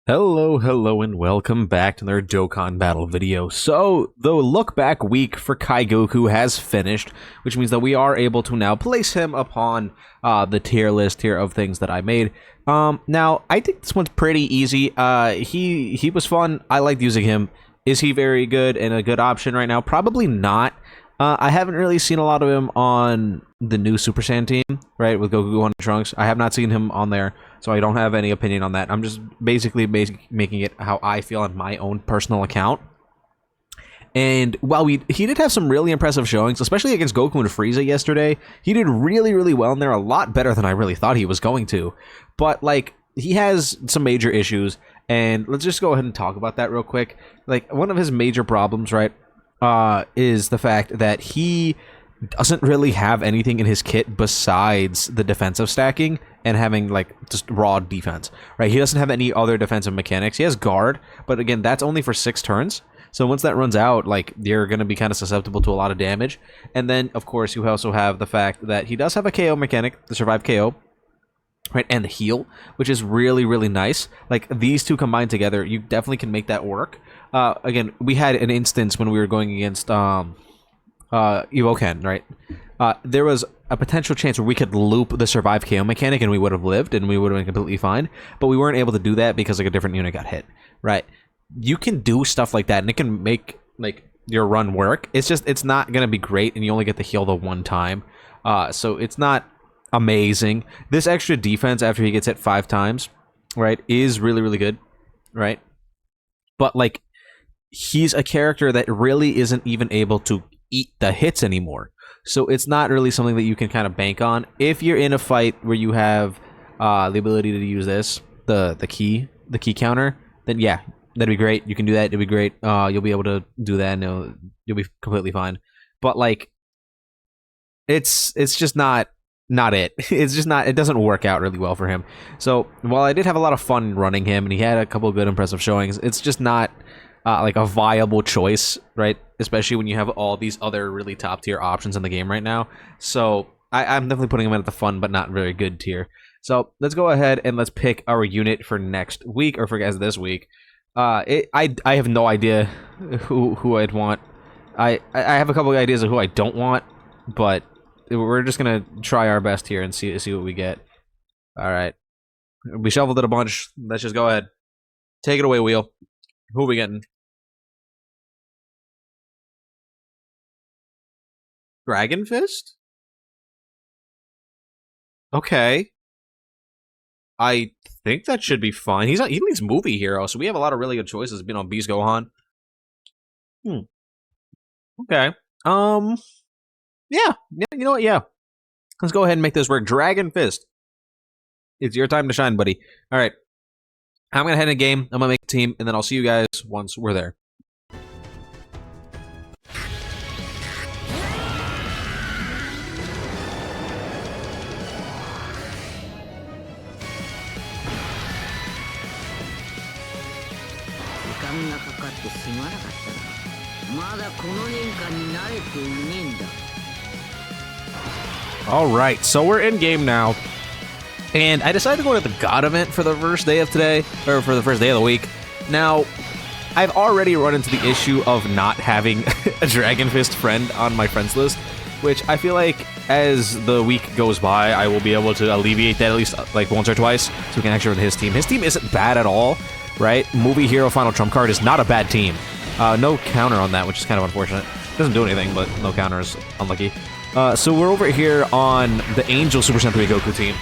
Hello, and welcome back to another Dokkan battle video. So, the look back week for Kai Goku has finished, which means that we are able to now place him upon the tier list here of things that I made. Now, I think this one's pretty easy. He was fun. I liked using him. Is he very good and a good option right now? Probably not. I haven't really seen a lot of him on the new Super Saiyan team, right, with Goku on Trunks. I have not seen him on there, so I don't have any opinion on that. I'm just basically making it how I feel on my own personal account. And while he did have some really impressive showings, especially against Goku and Frieza yesterday, he did really well in there, a lot better than I really thought he was going to. But, like, he has some major issues, and let's just go ahead and talk about that real quick. Like, one of his major problems, right, is the fact that he doesn't really have anything in his kit besides the defensive stacking and having, like, just raw defense, right? He doesn't have any other defensive mechanics. He has guard, but again, that's only for 6 turns. So once that runs out, like, you're going to be kind of susceptible to a lot of damage. And then, of course, you also have the fact that he does have a KO mechanic, the survive KO, right, and the heal, which is really nice. Like, these two combined together, you definitely can make that work. Again, we had an instance when we were going against Evoken, right? There was a potential chance where we could loop the survive KO mechanic and we would have lived and we would have been completely fine, but we weren't able to do that because, like, a different unit got hit, right? You can do stuff like that and it can make, like, your run work. It's just, it's not gonna be great and you only get to heal the one time. So it's not amazing. This extra defense after he gets hit 5 times, right, is really good, right? But, like, he's a character that really isn't even able to eat the hits anymore. So it's not really something that you can kind of bank on. If you're in a fight where you have the ability to use this, the key counter, then yeah, that'd be great. You can do that. It'd be great. You'll be able to do that and you'll be completely fine. But, like, it's just not it. It's just not, it doesn't work out really well for him. So while I did have a lot of fun running him and he had a couple of good impressive showings, it's just not like a viable choice, right? Especially when you have all these other really top tier options in the game right now. So I'm definitely putting him at the fun but not very good tier. So let's go ahead and let's pick our unit for next week, or for this week. I have no idea who I'd want. I have a couple of ideas of who I don't want, but we're just gonna try our best here and see what we get. All right, we shuffled it a bunch. Let's just go ahead. Take it away, Wheel. Who are we getting? Dragon Fist? Okay. I think that should be fine. He needs movie hero, so we have a lot of really good choices being on Beast Gohan. Okay. Yeah. You know what? Yeah. Let's go ahead and make this work. Dragon Fist. It's your time to shine, buddy. All right. I'm gonna head in a game. I'm gonna make a team, and then I'll see you guys once we're there. Alright, so we're in game now. And I decided to go to the God event for the first day of today, or for the first day of the week. Now, I've already run into the issue of not having a Dragon Fist friend on my friends list, which I feel like as the week goes by, I will be able to alleviate that at least like once or twice, so we can actually run his team. His team isn't bad at all, right? Movie Hero Final Trump card is not a bad team. No counter on that, which is kind of unfortunate. Doesn't do anything, but no counter is unlucky. So we're over here on the Angel Super Saiyan 3 Goku team.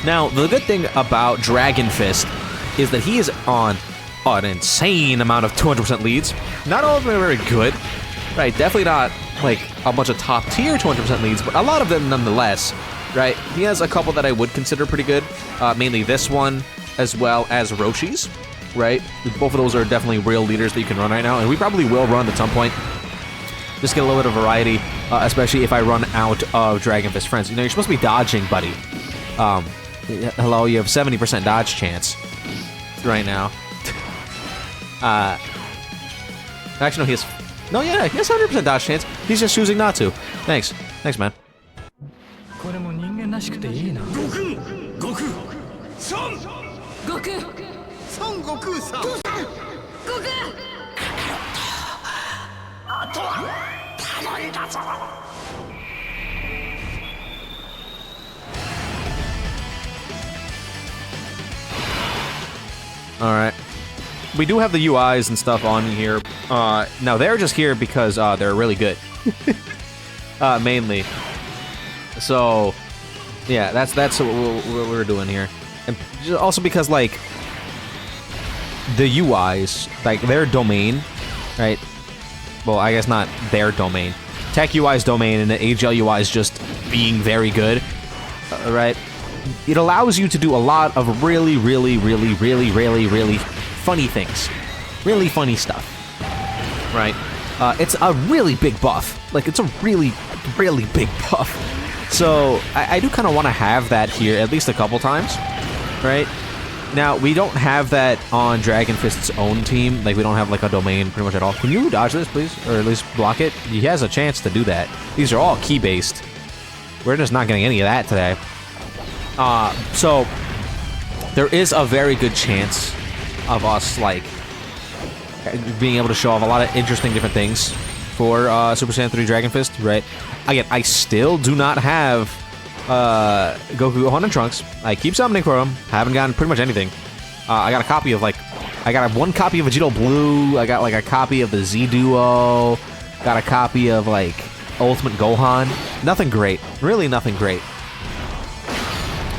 Now, the good thing about Dragon Fist is that he is on an insane amount of 200% leads. Not all of them are very good, right? Definitely not, like, a bunch of top-tier 200% leads, but a lot of them nonetheless, right? He has a couple that I would consider pretty good, mainly this one, as well as Roshi's, right? Both of those are definitely real leaders that you can run right now, and we probably will run at some point. Just get a little bit of variety, especially if I run out of Dragon Fist friends. You know, you're supposed to be dodging, buddy. Hello, you have 70% dodge chance right now. Actually, no, he has... No, yeah, he has 100% dodge chance. He's just choosing not to. Thanks, man. これも人間らしくていいな。悟空、悟空、悟空、孫悟空さん悟空あとは頼んだぞ Alright. We do have the UIs and stuff on here. Now they're just here because they're really good. Mainly. So, yeah, that's what we're doing here. And also because, like, the UIs, like, their domain, right? Well, I guess not their domain. Tech UI's domain and the AGL UI is just being very good, right? It allows you to do a lot of really funny things. Really funny stuff. Right? It's a really big buff. Like, it's a really big buff. So, I do kind of want to have that here at least a couple times. Right? Now, we don't have that on Dragon Fist's own team. Like, we don't have, like, a domain pretty much at all. Can you dodge this, please? Or at least block it? He has a chance to do that. These are all key-based. We're just not getting any of that today. So, there is a very good chance of us, like, being able to show off a lot of interesting different things for Super Saiyan 3 Dragon Fist, right? Again, I still do not have Goku, Gohan, and Trunks. I keep summoning for them. Haven't gotten pretty much anything. I got a copy of, like, I got one copy of Vegito Blue. I got, like, a copy of the Z Duo. Got a copy of, like, Ultimate Gohan. Nothing great. Really nothing great.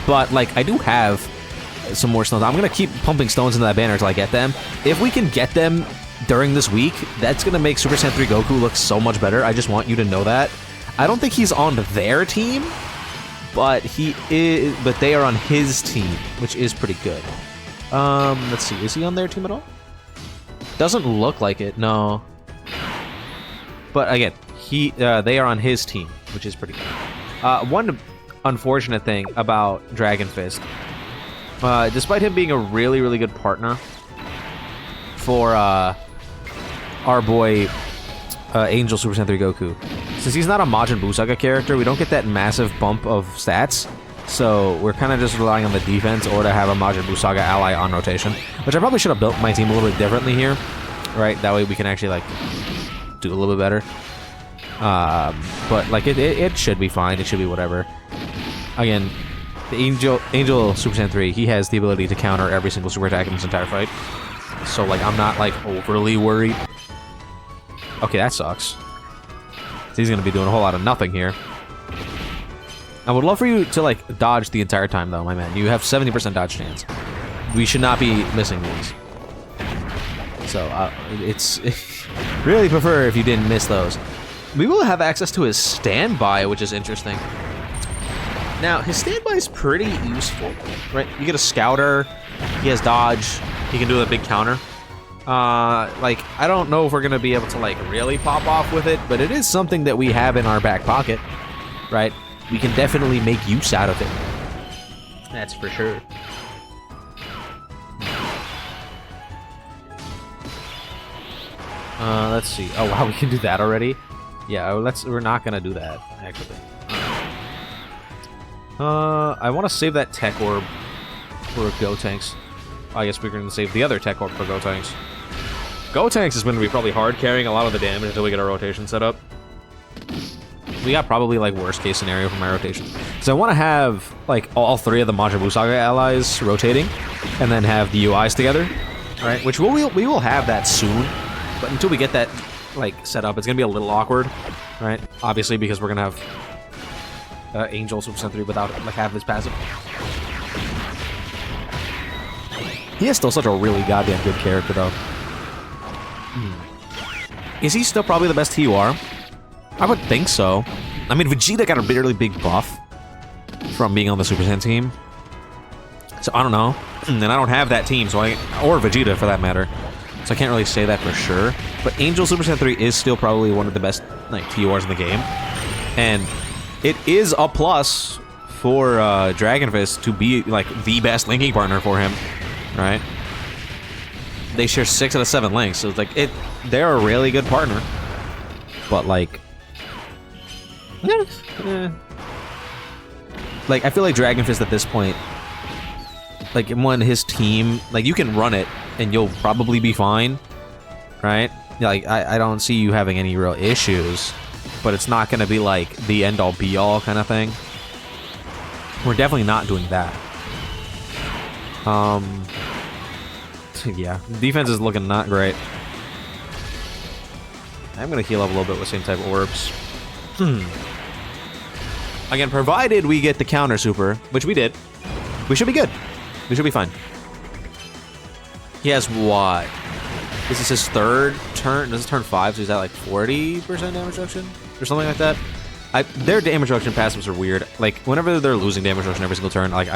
But, like, I do have some more stones. I'm going to keep pumping stones into that banner until I get them. If we can get them during this week, that's going to make Super Saiyan 3 Goku look so much better. I just want you to know that. I don't think he's on their team, but he is. But they are on his team, which is pretty good. Let's see. Is he on their team at all? Doesn't look like it. No. But again, they are on his team, which is pretty good. One unfortunate thing about Dragon Fist, despite him being a really good partner for our boy Angel Super Saiyan 3 Goku, since he's not a Majin Buu Saga character, we don't get that massive bump of stats, so we're kind of just relying on the defense or to have a Majin Buu Saga ally on rotation, which I probably should have built my team a little bit differently here, right? That way we can actually, like, do a little bit better. But, like, it should be fine. It should be whatever. Again, the Angel Super Saiyan 3, he has the ability to counter every single super attack in this entire fight. So, like, I'm not, like, overly worried. Okay, that sucks. He's gonna be doing a whole lot of nothing here. I would love for you to, like, dodge the entire time, though, my man. You have 70% dodge chance. We should not be missing these. So, it's... really prefer if you didn't miss those. We will have access to his standby, which is interesting. Now, his standby is pretty useful, right? You get a scouter, he has dodge, he can do a big counter. Like, I don't know if we're gonna be able to, like, really pop off with it, but it is something that we have in our back pocket, right? We can definitely make use out of it. That's for sure. Let's see. Oh, wow, we can do that already? Yeah, we're not gonna do that, actually. I want to save that tech orb for Gotenks. I guess we're gonna save the other tech orb for Gotenks. Gotenks is going to be probably hard carrying a lot of the damage until we get our rotation set up. We got probably, like, worst case scenario for my rotation. So I want to have, like, all three of the Majin Buu Saga allies rotating, and then have the UIs together, right? Which we will have that soon, but until we get that, like, set up, it's gonna be a little awkward, right? Obviously, because we're gonna have Angel Super Saiyan 3 without, like, half his passive. He is still such a really goddamn good character, though. Is he still probably the best TUR? I would think so. I mean, Vegeta got a really big buff from being on the Super Saiyan team. So, I don't know. And I don't have that team, so or Vegeta, for that matter. So I can't really say that for sure. But Angel Super Saiyan 3 is still probably one of the best, like, TURs in the game. And it is a plus for Dragon Fist to be, like, the best linking partner for him, right? They share 6 out of 7 links, so it's like, they're a really good partner. But, like... Like, I feel like Dragon Fist at this point like when his team, like you can run it and you'll probably be fine, right? Like I don't see you having any real issues, but it's not going to be like the end all be all kind of thing. We're definitely not doing that. Yeah, defense is looking not great. I'm gonna heal up a little bit with same type orbs. Again, provided we get the counter super, which we did, we should be good. We should be fine. He has what? This is his third turn. This is turn 5, so he's at like 40% damage reduction or something like that. Their damage reduction passives are weird. Like whenever they're losing damage reduction every single turn, like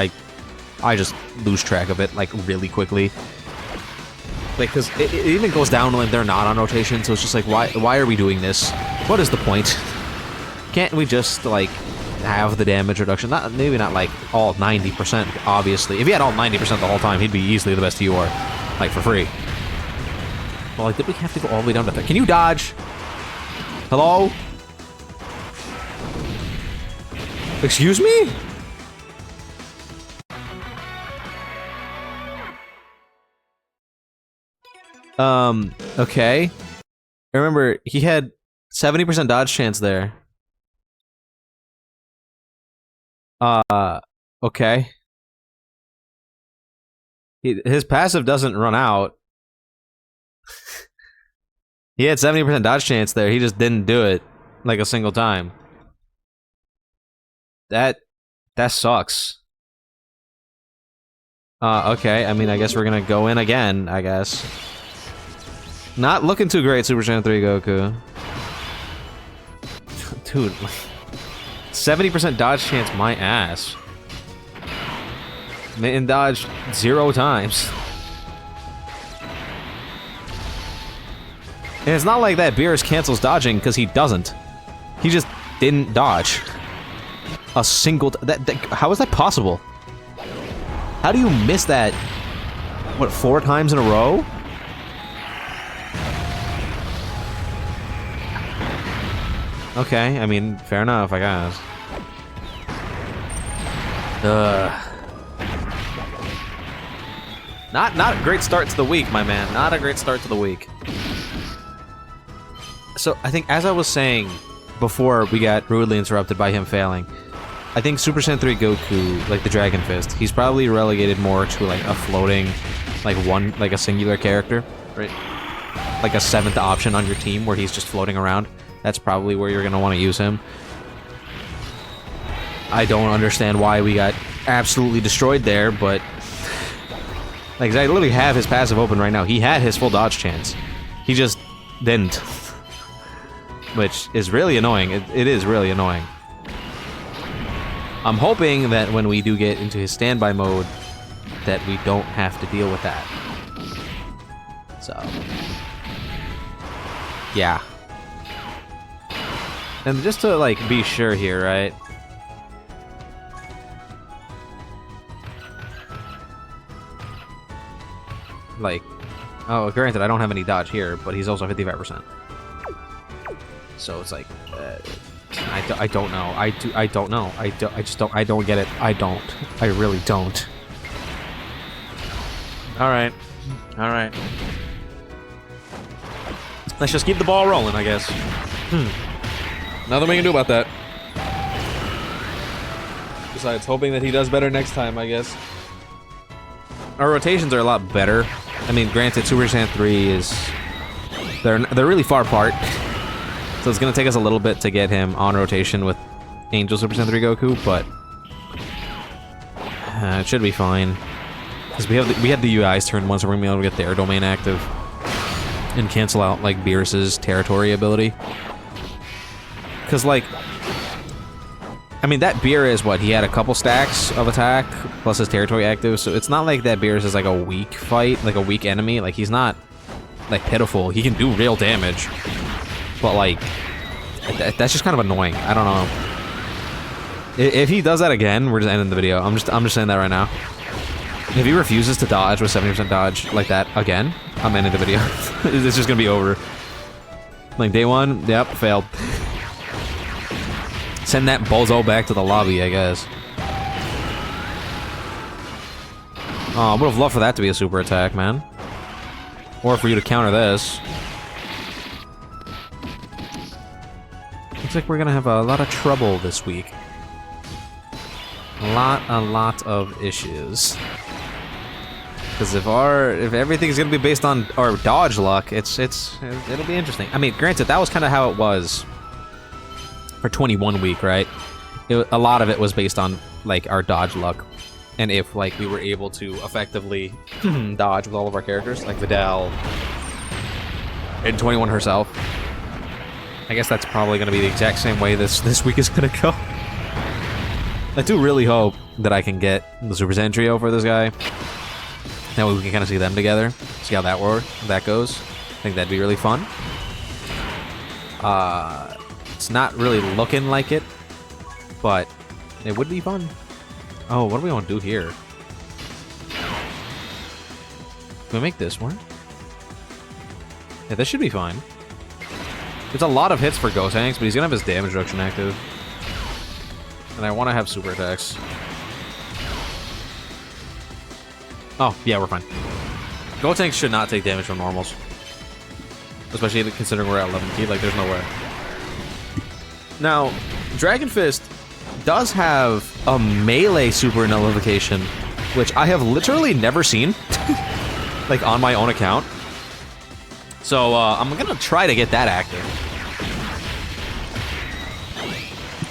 I just lose track of it like really quickly. Like, because it even goes down when they're not on rotation, so it's just like, why are we doing this? What is the point? Can't we just, like, have the damage reduction? Maybe not, like, all 90%, obviously. If he had all 90% the whole time, he'd be easily the best TUR. Like, for free. Well, like, did we have to go all the way down to that? Can you dodge? Hello? Excuse me? Okay. Remember, he had 70% dodge chance there. Okay. His passive doesn't run out. He had 70% dodge chance there, he just didn't do it, like, a single time. That sucks. Okay, I mean, I guess we're gonna go in again, I guess. Not looking too great, Super Saiyan 3 Goku. Dude, 70% dodge chance, my ass. And dodged 0 times. And it's not like that Beerus cancels dodging, because he doesn't. He just didn't dodge. A single... how is that possible? How do you miss that, what, 4 times in a row? Okay, I mean, fair enough, I guess. Not a great start to the week, my man. Not a great start to the week. So, I think, as I was saying before we got rudely interrupted by him failing, I think Super Saiyan 3 Goku, like the Dragon Fist, he's probably relegated more to, like, a floating, like, a singular character, right? Like a 7th option on your team where he's just floating around. That's probably where you're going to want to use him. I don't understand why we got absolutely destroyed there, but... like, I literally have his passive open right now. He had his full dodge chance. He just didn't. Which is really annoying. It is really annoying. I'm hoping that when we do get into his standby mode, that we don't have to deal with that. So... yeah. And just to, like, be sure here, right? Like, oh, granted, I don't have any dodge here, but he's also 55%. So it's like, I don't know. I don't know. I just don't. I don't get it. I don't. I really don't. All right. All right. Let's just keep the ball rolling, I guess. Nothing we can do about that. Besides hoping that he does better next time, I guess. Our rotations are a lot better. I mean, granted, Super Saiyan 3 is... They're really far apart. So it's gonna take us a little bit to get him on rotation with Angel Super Saiyan 3 Goku, but... it should be fine. Because we had the UI's turn once, so we're gonna be able to get their domain active. And cancel out, like, Beerus's territory ability. Because, like... I mean, that Beerus, what, he had a couple stacks of attack, plus his territory active, so it's not like that Beerus is, like, a weak fight, like, a weak enemy. Like, he's not, like, pitiful. He can do real damage. But, like, that's just kind of annoying. I don't know. If he does that again, we're just ending the video. I'm just saying that right now. If he refuses to dodge with 70% dodge like that again, I'm ending the video. It's just gonna be over. Like, day 1, yep, failed. Send that bozo back to the lobby, I guess. Oh, I would have loved for that to be a super attack, man. Or for you to counter this. Looks like we're gonna have a lot of trouble this week. A lot of issues. Because if everything's gonna be based on our dodge luck, it'll be interesting. I mean, granted, that was kind of how it was for 21 week, right? A lot of it was based on like our dodge luck, and if like we were able to effectively dodge with all of our characters, like Vidal and 21 herself. I guess that's probably gonna be the exact same way this week is gonna go. I do really hope that I can get the Super Saiyan trio for this guy. That way we can kind of see them together, see how that goes. I think that'd be really fun. It's not really looking like it, but it would be fun. Oh, what do we want to do here? Can we make this work? Yeah, this should be fine. There's a lot of hits for Gotenks, but he's gonna have his damage reduction active. And I want to have super attacks. Oh, yeah, we're fine. Gotenks should not take damage from normals. Especially considering we're at 11 key, like, there's no way. Now, Dragon Fist does have a melee super nullification, which I have literally never seen, like, on my own account. So, I'm gonna try to get that active.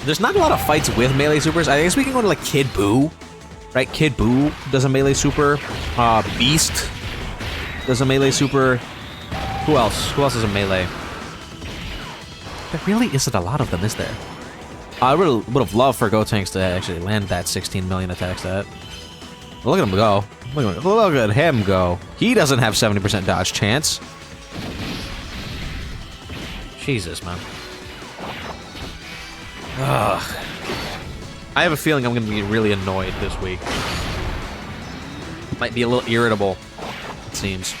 There's not a lot of fights with melee supers. I guess we can go to, like, Kid Buu. Right? Kid Buu does a melee super. Beast does a melee super. Who else? Who else is a melee? There really isn't a lot of them, is there? I would have loved for Gotenks to actually land that 16 million attack stat. Look at him go. Look at him go. He doesn't have 70% dodge chance. Jesus, man. Ugh. I have a feeling I'm going to be really annoyed this week. Might be a little irritable, it seems.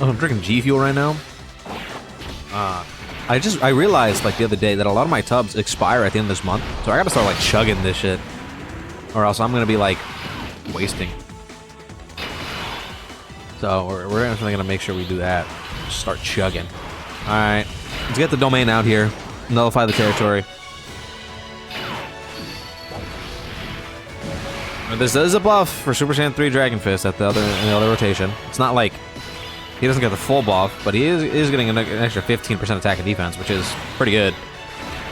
Oh, I'm drinking G Fuel right now. I realized, like, the other day that a lot of my tubs expire at the end of this month, so I gotta start, like, chugging this shit. Or else I'm gonna be, like, wasting. So, we're definitely gonna make sure we do that. Just start chugging. Alright, let's get the domain out here. Nullify the territory. This is a buff for Super Saiyan 3 Dragon Fist in the other rotation. It's not like he doesn't get the full buff, but he is getting an extra 15% attack and defense, which is pretty good.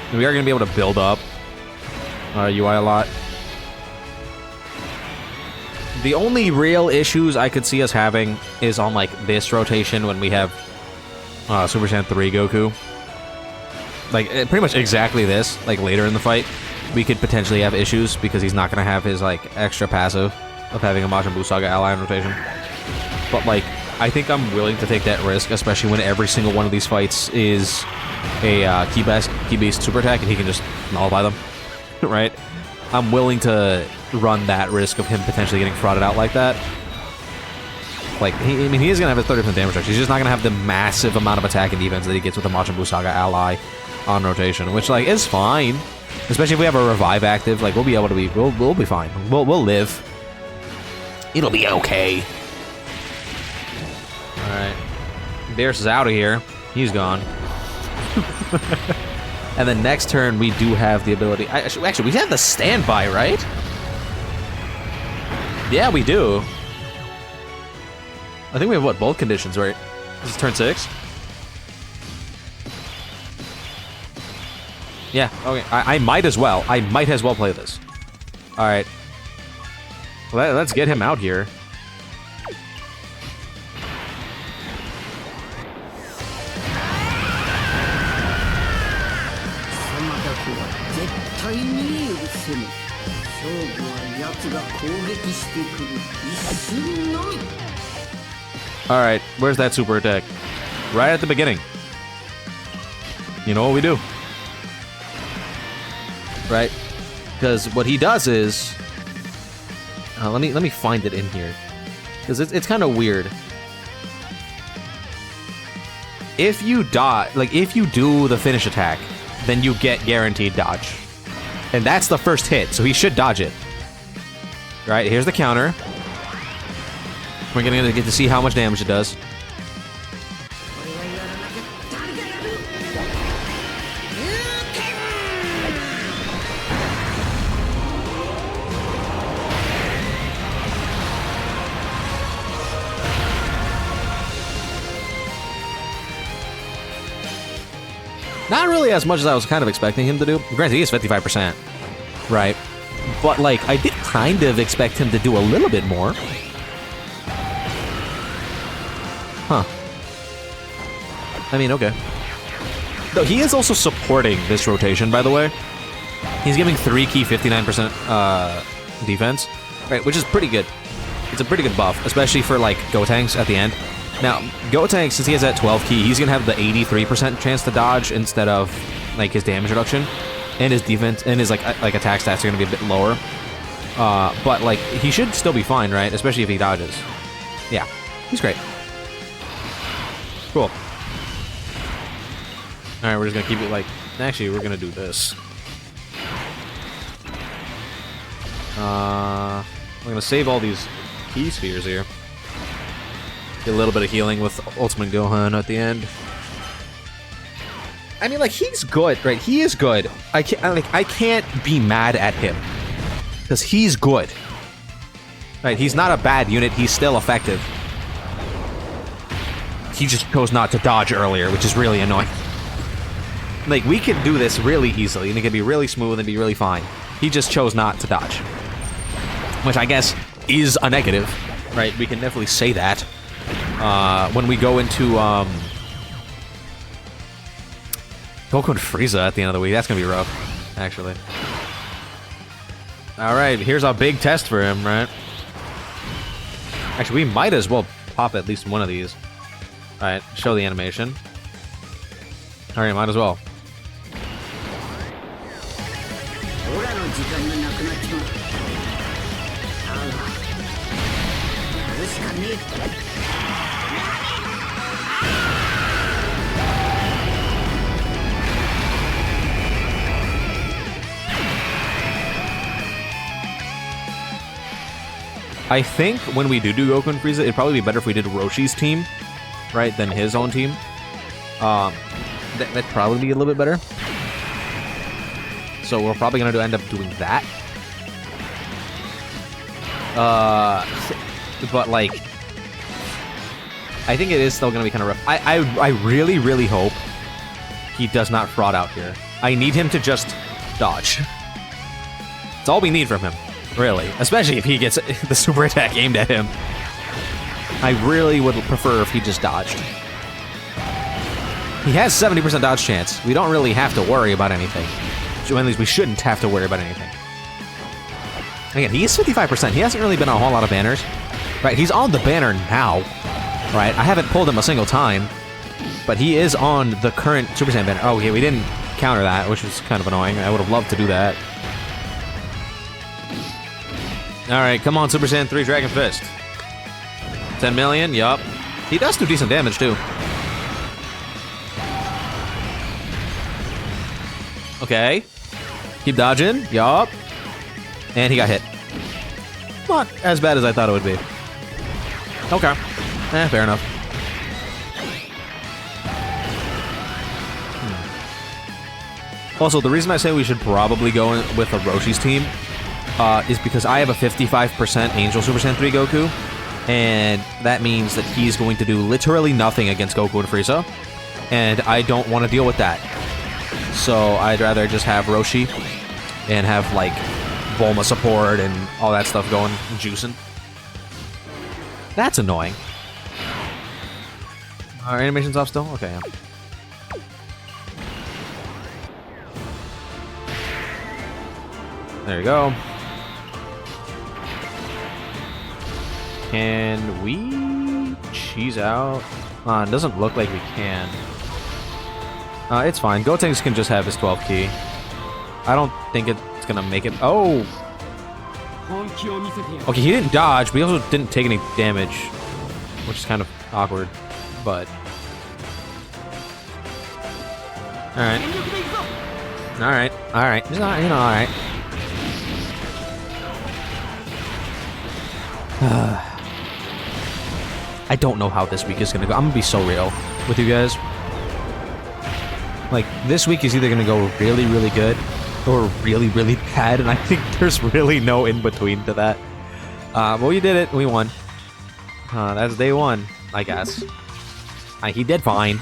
And we are going to be able to build up our UI a lot. The only real issues I could see us having is on, like, this rotation when we have Super Saiyan 3 Goku. Like, pretty much exactly this, like, later in the fight. We could potentially have issues because he's not going to have his, like, extra passive of having a Majin Buu Saga ally in rotation. But, like, I think I'm willing to take that risk, especially when every single one of these fights is a key-based super attack and he can just nullify them, right? I'm willing to run that risk of him potentially getting frauded out like that. Like, I mean, he is going to have his 30% damage reduction. He's just not going to have the massive amount of attack and defense that he gets with the Majin Buu Saga ally on rotation, which, like, is fine. Especially if we have a revive active, like, we'll be able to be, we'll be fine. We'll live. It'll be okay. Alright. Beerus is out of here. He's gone. And then next turn, we do have the ability... Actually, we have the standby, right? Yeah, we do. I think we have, what, both conditions, right? This is turn 6? Yeah, okay. I might as well. I might as well play this. Alright. Well, let's get him out here. Alright, where's that super attack? Right at the beginning. You know what we do? Right? Because what he does is... let me find it in here. Because it's kind of weird. If you dodge... Like, if you do the finish attack, then you get guaranteed dodge. And that's the first hit, so he should dodge it. Right, here's the counter. We're gonna get to see how much damage it does. Not really as much as I was kind of expecting him to do. Granted, he is 55%, right? But, like, I did kind of expect him to do a little bit more. Huh. I mean, okay. Though he is also supporting this rotation, by the way. He's giving 3 key 59% defense, right? Which is pretty good. It's a pretty good buff, especially for, like, Gotenks at the end. Now, Gotenks, since he has that 12 key, he's gonna have the 83% chance to dodge instead of, like, his damage reduction. And his defense, and his, like attack stats are gonna be a bit lower. But, like, he should still be fine, right? Especially if he dodges. Yeah, he's great. Cool. Alright, we're just gonna keep it, like... Actually, we're gonna do this. We're gonna save all these key spheres here. Get a little bit of healing with Ultimate Gohan at the end. I mean, like, he's good, right? He is good. I can't be mad at him. Because he's good. Right, he's not a bad unit. He's still effective. He just chose not to dodge earlier, which is really annoying. Like, we can do this really easily, and it can be really smooth and be really fine. He just chose not to dodge. Which I guess is a negative, right? We can definitely say that. When we go into, Goku and Frieza at the end of the week, that's gonna be rough, actually. Alright, here's a big test for him, right? Actually, we might as well pop at least one of these. Alright, show the animation. Alright, might as well. I think when we do Goku and Frieza, it'd probably be better if we did Roshi's team, right, than his own team. That'd probably be a little bit better. So we're probably gonna end up doing that. But like, I think it is still gonna be kind of rough. I really, really hope he does not fraud out here. I need him to just dodge. That's all we need from him. Really. Especially if he gets the super attack aimed at him. I really would prefer if he just dodged. He has 70% dodge chance. We don't really have to worry about anything. At least we shouldn't have to worry about anything. Again, he is 55%. He hasn't really been on a whole lot of banners. Right, he's on the banner now. Right, I haven't pulled him a single time. But he is on the current Super Saiyan banner. Oh, yeah, we didn't counter that, which was kind of annoying. I would have loved to do that. Alright, come on, Super Saiyan 3 Dragon Fist. 10 million, yup. He does do decent damage, too. Okay. Keep dodging, yup. And he got hit. Not as bad as I thought it would be. Okay. Fair enough. Also, the reason I say we should probably go in with a Roshi's team is because I have a 55% Angel Super Saiyan 3 Goku, and that means that he's going to do literally nothing against Goku and Frieza, and I don't want to deal with that. So I'd rather just have Roshi and have, like, Bulma support and all that stuff going, juicing. That's annoying. Our animation's off still? Okay, yeah. There you go. Can we cheese out? It doesn't look like we can. It's fine. Gotenks can just have his 12 key. I don't think it's gonna make it. Oh! Okay, he didn't dodge, but he also didn't take any damage, which is kind of awkward, but... Alright. Alright. Alright. It's not, you know, alright. I don't know how this week is gonna go. I'm gonna be so real with you guys. Like, this week is either gonna go really, really good or really, really bad, and I think there's really no in-between to that. But we did it. We won. That's day one, I guess. He did fine.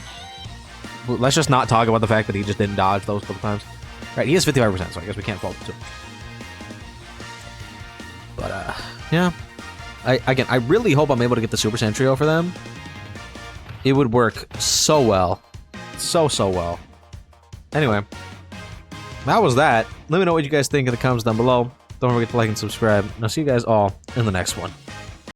Let's just not talk about the fact that he just didn't dodge those couple times. Right, he has 55%, so I guess we can't fault him too. But, yeah. Again, I really hope I'm able to get the Super Sentrio for them. It would work so well. So well. Anyway. That was that. Let me know what you guys think in the comments down below. Don't forget to like and subscribe. And I'll see you guys all in the next one.